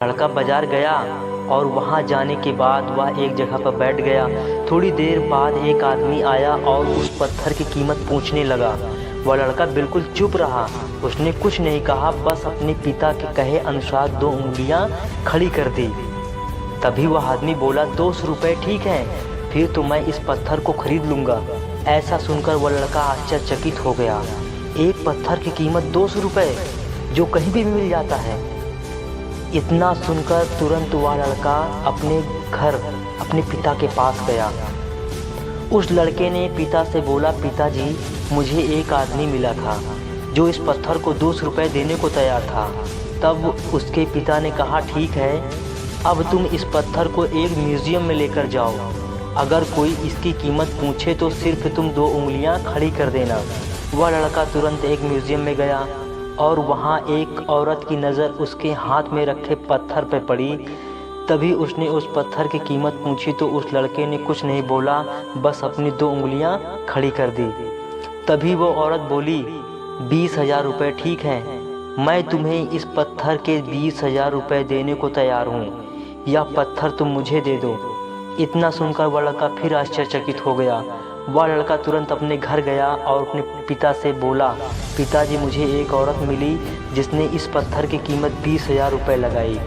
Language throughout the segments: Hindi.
लड़का बाजार गया और वहां जाने के बाद वह एक जगह पर बैठ गया। थोड़ी देर बाद एक आदमी आया और उस पत्थर की कीमत पूछने लगा। वह लड़का बिल्कुल चुप रहा, उसने कुछ नहीं कहा, बस अपने पिता के कहे अनुसार 2 उंगलियां खड़ी कर दी। तभी वह आदमी बोला, 200 रुपये ठीक है, फिर तो मैं इस पत्थर को खरीद लूँगा। ऐसा सुनकर वह लड़का आश्चर्यचकित हो गया। एक पत्थर की कीमत 200 रुपये, जो कहीं भी मिल जाता है। इतना सुनकर तुरंत वह लड़का अपने घर अपने पिता के पास गया। उस लड़के ने पिता से बोला, पिताजी मुझे एक आदमी मिला था जो इस पत्थर को 200 रुपये देने को तैयार था। तब उसके पिता ने कहा, ठीक है, अब तुम इस पत्थर को एक म्यूज़ियम में लेकर जाओ। अगर कोई इसकी कीमत पूछे तो सिर्फ तुम 2 उंगलियां खड़ी कर देना। वह लड़का तुरंत एक म्यूज़ियम में गया और वहाँ एक औरत की नज़र उसके हाथ में रखे पत्थर पर पड़ी। तभी उसने उस पत्थर की कीमत पूछी तो उस लड़के ने कुछ नहीं बोला, बस अपनी 2 उंगलियां खड़ी कर दी। तभी वो औरत बोली, 20,000 रुपये ठीक है, मैं तुम्हें इस पत्थर के 20,000 रुपये देने को तैयार हूँ। यह पत्थर तुम मुझे दे दो। इतना सुनकर वह लड़का फिर आश्चर्यचकित हो गया। वह लड़का तुरंत अपने घर गया और अपने पिता से बोला, पिताजी मुझे एक औरत मिली जिसने इस पत्थर की कीमत 20,000 रुपये लगाई।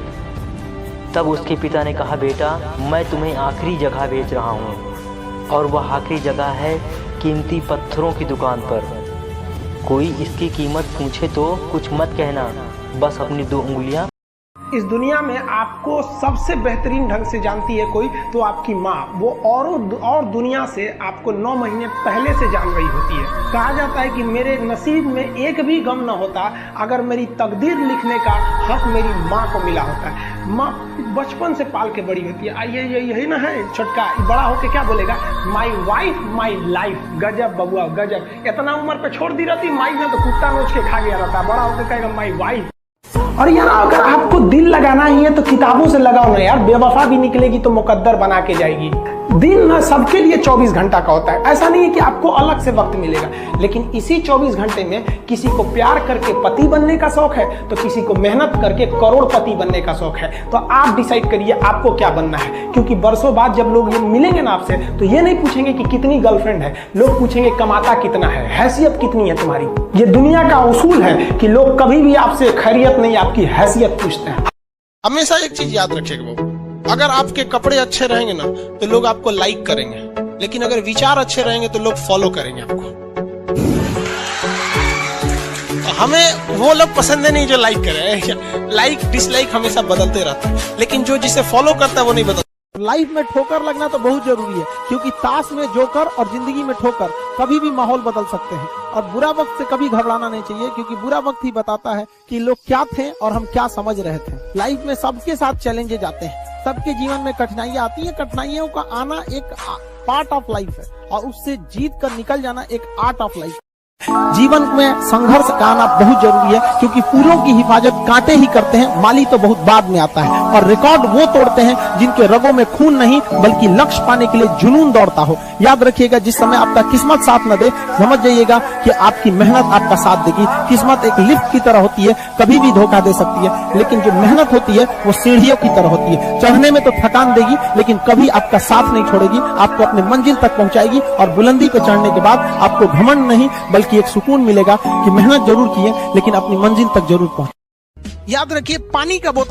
तब उसके पिता ने कहा, बेटा मैं तुम्हें आखिरी जगह भेज रहा हूँ और वह आखिरी जगह है कीमती पत्थरों की दुकान पर। कोई इसकी कीमत पूछे तो कुछ मत कहना, बस अपनी 2 उंगलियां। इस दुनिया में आपको सबसे बेहतरीन ढंग से जानती है कोई तो आपकी माँ। वो और दुनिया से आपको 9 महीने पहले से जान रही होती है। कहा जाता है कि मेरे नसीब में एक भी गम न होता अगर मेरी तकदीर लिखने का हक मेरी माँ को मिला होता है। माँ बचपन से पाल के बड़ी होती है। आइए यही ना है छोटका, बड़ा होके क्या बोलेगा, माई वाइफ माई लाइफ। गजब बबुआ गजब। इतना उम्र पे छोड़ दी रहती माई ने तो कुत्ता नोच के खा गया रहता। बड़ा होकर कहेगा माई वाइफ। और यार अगर आपको दिल लगाना ही है तो किताबों से लगाओ ना यार। बेवफा भी निकलेगी तो मुकद्दर बना के जाएगी। दिन ना सबके लिए 24 घंटा का होता है। ऐसा नहीं है कि आपको अलग से वक्त मिलेगा, लेकिन इसी 24 घंटे में किसी को प्यार करके पति बनने का शौक है तो किसी को मेहनत करके करोड़पति बनने का शौक है। तो आप डिसाइड करिए आपको क्या बनना है, क्योंकि बरसों बाद जब लोग ये मिलेंगे ना आपसे तो ये नहीं पूछेंगे कि कितनी गर्लफ्रेंड है, लोग पूछेंगे कमाता कितना है, हैसियत कितनी है तुम्हारी। ये दुनिया का उसूल है कि लोग कभी भी आपसे खैरियत नहीं आपकी हैसियत पूछते हैं। हमेशा एक चीज याद रखिएगा बाबू, अगर आपके कपड़े अच्छे रहेंगे ना तो लोग आपको लाइक करेंगे, लेकिन अगर विचार अच्छे रहेंगे तो लोग फॉलो करेंगे आपको। हमें वो लोग पसंद नहीं जो लाइक करे। लाइक डिसलाइक हमेशा बदलते रहता है, लेकिन जो जिसे फॉलो करता है वो नहीं बदलता। लाइफ में ठोकर लगना तो बहुत जरूरी है, क्योंकि ताश में जोकर और जिंदगी में ठोकर कभी भी माहौल बदल सकते हैं। और बुरा वक्त से कभी घबराना नहीं चाहिए, क्योंकि बुरा वक्त ही बताता है कि लोग क्या थे और हम क्या समझ रहे थे। लाइफ में सबके साथ चैलेंजेस आते हैं, सबके जीवन में कठिनाइयां आती है। कठिनाइयों का आना एक पार्ट ऑफ लाइफ है और उससे जीत कर निकल जाना एक आर्ट ऑफ लाइफ। जीवन में संघर्ष का आना बहुत जरूरी है, क्योंकि फूलों की हिफाजत कांटे ही करते हैं, माली तो बहुत बाद में आता है। और रिकॉर्ड वो तोड़ते हैं जिनके रगों में खून नहीं बल्कि लक्ष्य पाने के लिए जुनून दौड़ता हो। याद रखिएगा, जिस समय आपका किस्मत साथ न दे समझ जाइएगा कि आपकी मेहनत आपका साथ देगी। किस्मत एक लिफ्ट की तरह होती है, कभी भी धोखा दे सकती है, लेकिन जो मेहनत होती है वो सीढ़ियों की तरह होती है। चढ़ने में तो थकान देगी लेकिन कभी आपका साथ नहीं छोड़ेगी, आपको अपने मंजिल तक पहुंचाएगी। और बुलंदी पर चढ़ने के बाद आपको घमंड नहीं बल्कि एक सुकून मिलेगा कि मेहनत जरूर की है लेकिन अपनी मंजिल तक जरूर पहुंचे। याद रखिए, पानी का बोतल